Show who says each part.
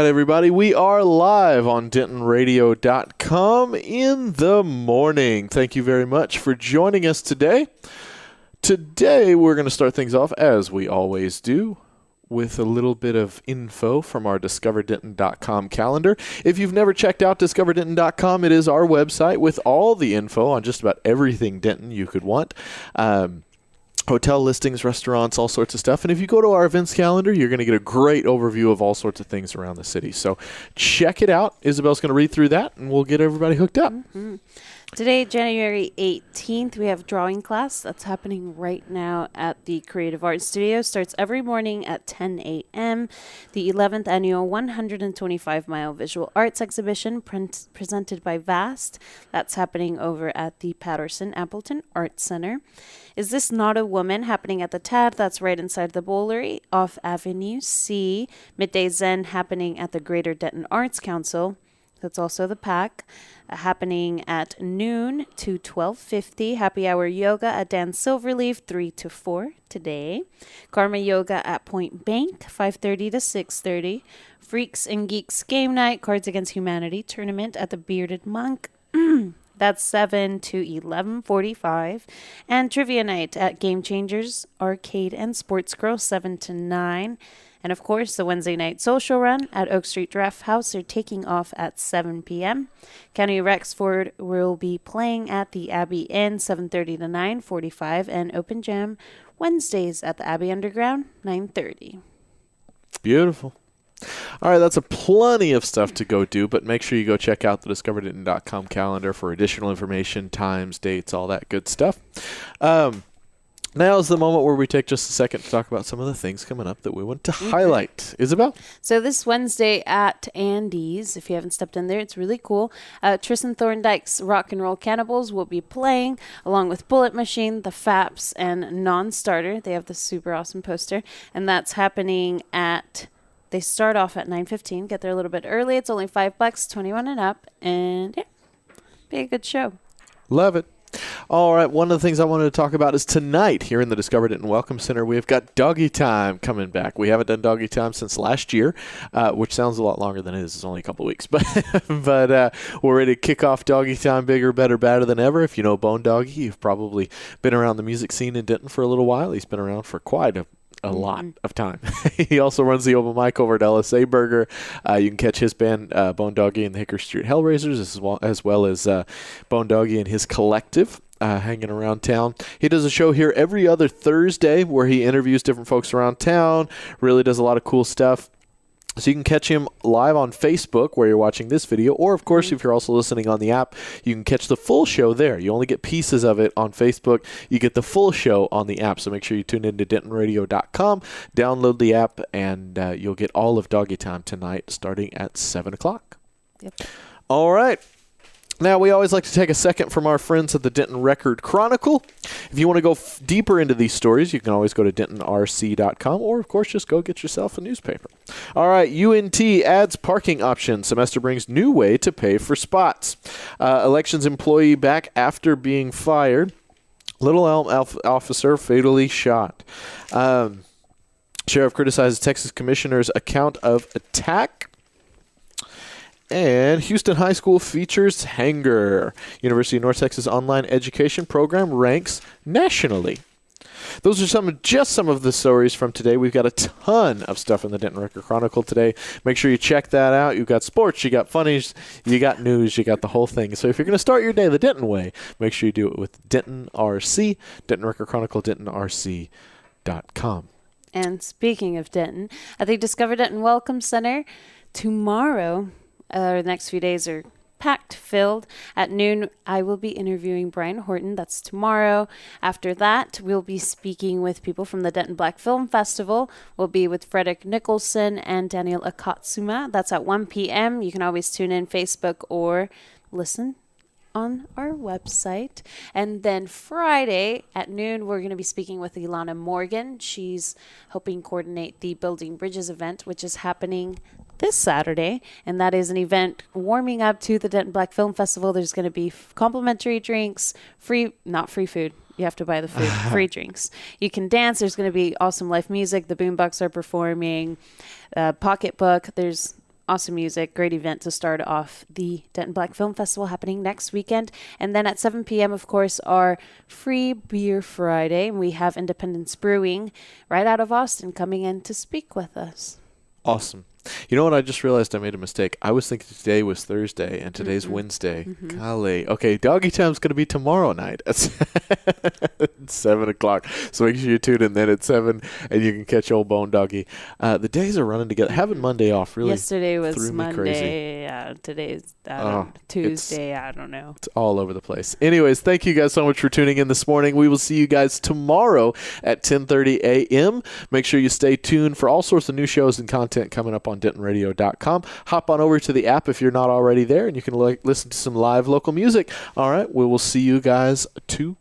Speaker 1: right, everybody. We are live on DentonRadio.com in the morning. Thank you very much for joining us today. Today, we're going to start things off, as we always do, with a little bit of info from our DiscoverDenton.com calendar. If you've never checked out DiscoverDenton.com, it is our website with all the info on just about everything Denton you could want. Hotel listings, restaurants, all sorts of stuff. And if you go to our events calendar, you're going to get a great overview of all sorts of things around the city. So check it out. Isabel's going to read through that, and we'll get everybody hooked up.
Speaker 2: Mm-hmm. Today, January 18th, we have drawing class. That's happening right now at the Creative Arts Studio. Starts every morning at 10 a.m. The 11th annual 125-mile visual arts exhibition presented by VAST. That's happening over at the Patterson Appleton Arts Center. Is This Not a Woman? Happening at the TAD. That's right inside the Bowlery off Avenue C. Midday Zen happening at the Greater Denton Arts Council. That's also the PAC, happening at noon to 12:50. Happy Hour Yoga at Dan Silverleaf, 3 to 4 today. Karma Yoga at Point Bank, 5:30 to 6:30. Freaks and Geeks Game Night, Cards Against Humanity Tournament at the Bearded Monk. That's 7 to 11:45. And Trivia Night at Game Changers Arcade and Sports Grill, 7 to 9. And, of course, the Wednesday night social run at Oak Street Draft House are taking off at 7 p.m. County Rexford will be playing at the Abbey Inn, 7:30 to 9:45. And Open Jam Wednesdays at the Abbey Underground, 9:30.
Speaker 1: Beautiful. All right, that's a plenty of stuff to go do, but make sure you go check out the DiscoverDenton.com calendar for additional information, times, dates, all that good stuff. Now is the moment where we take just a second to talk about some of the things coming up that we want to highlight. Isabel?
Speaker 2: So this Wednesday at Andy's, if you haven't stepped in there, it's really cool. Tristan Thorndyke's Rock and Roll Cannibals will be playing, along with Bullet Machine, The Faps, and Non-Starter. They have the super awesome poster, and that's happening at... They start off at 9:15. Get there a little bit early. It's only $5, 21 and up, and yeah, be a good show.
Speaker 1: Love it. All right, one of the things I wanted to talk about is tonight here in the Discover Denton Welcome Center, we've got Doggy Time coming back. We haven't done Doggy Time since last year, which sounds a lot longer than it is. It's only a couple of weeks. But we're ready to kick off Doggy Time bigger, better, badder than ever. If you know Bone Doggy, you've probably been around the music scene in Denton for a little while. He's been around for quite a lot of time. He also runs the open mic over at LSA Burger. You can catch his band, Bone Doggy and the Hickory Street Hellraisers, as well as Bone Doggy and his collective hanging around town. He does a show here every other Thursday where he interviews different folks around town, really does a lot of cool stuff. So you can catch him live on Facebook where you're watching this video, or of course, if you're also listening on the app, you can catch the full show there. You only get pieces of it on Facebook. You get the full show on the app, so make sure you tune into DentonRadio.com, download the app, and you'll get all of Doggy Time tonight starting at 7 o'clock.
Speaker 2: Yep.
Speaker 1: All right. Now, we always like to take a second from our friends at the Denton Record Chronicle. If you want to go deeper into these stories, you can always go to DentonRC.com, or, of course, just go get yourself a newspaper. All right, UNT adds parking options. Semester brings new way to pay for spots. Elections employee back after being fired. Little Elm officer fatally shot. Sheriff criticizes Texas commissioner's account of attack. And Houston High School features Hanger. University of North Texas online education program ranks nationally. Those are just some of the stories from today. We've got a ton of stuff in the Denton Record Chronicle today. Make sure you check that out. You've got sports, you got funnies, you got news, you got the whole thing. So if you're going to start your day the Denton way, make sure you do it with Denton RC, Denton Record Chronicle, DentonRC.com.
Speaker 2: And speaking of Denton, at the Discover Denton Welcome Center tomorrow, the next few days are packed, filled. At noon, I will be interviewing Brian Horton. That's tomorrow. After that, we'll be speaking with people from the Denton Black Film Festival. We'll be with Frederick Nicholson and Daniel Akatsuma. That's at 1 p.m. You can always tune in Facebook or listen on our website. And then Friday at noon, we're going to be speaking with Ilana Morgan. She's helping coordinate the Building Bridges event, which is happening this Saturday, and that is an event warming up to the Denton Black Film Festival. There's going to be complimentary drinks, not free food. You have to buy the food, free drinks. You can dance. There's going to be awesome live music. The Boombucks are performing. Pocketbook. There's awesome music, great event to start off the Denton Black Film Festival happening next weekend. And then at 7 p.m., of course, our free Beer Friday. We have Independence Brewing right out of Austin coming in to speak with us.
Speaker 1: Awesome. You know what? I just realized I made a mistake. I was thinking today was Thursday, and today's Wednesday. Golly. Okay, Doggy Time's going to be tomorrow night at 7 o'clock. So make sure you tune in then at 7, and you can catch old Bone Doggy. The days are running together. Having Monday off really
Speaker 2: Yesterday was
Speaker 1: threw me
Speaker 2: Monday.
Speaker 1: crazy.
Speaker 2: Yeah, today's Tuesday. I don't know.
Speaker 1: It's all over the place. Anyways, thank you guys so much for tuning in this morning. We will see you guys tomorrow at 10:30 a.m. Make sure you stay tuned for all sorts of new shows and content coming up on DentonRadio.com. Hop on over to the app if you're not already there, and you can listen to some live local music. All right, we will see you guys tomorrow.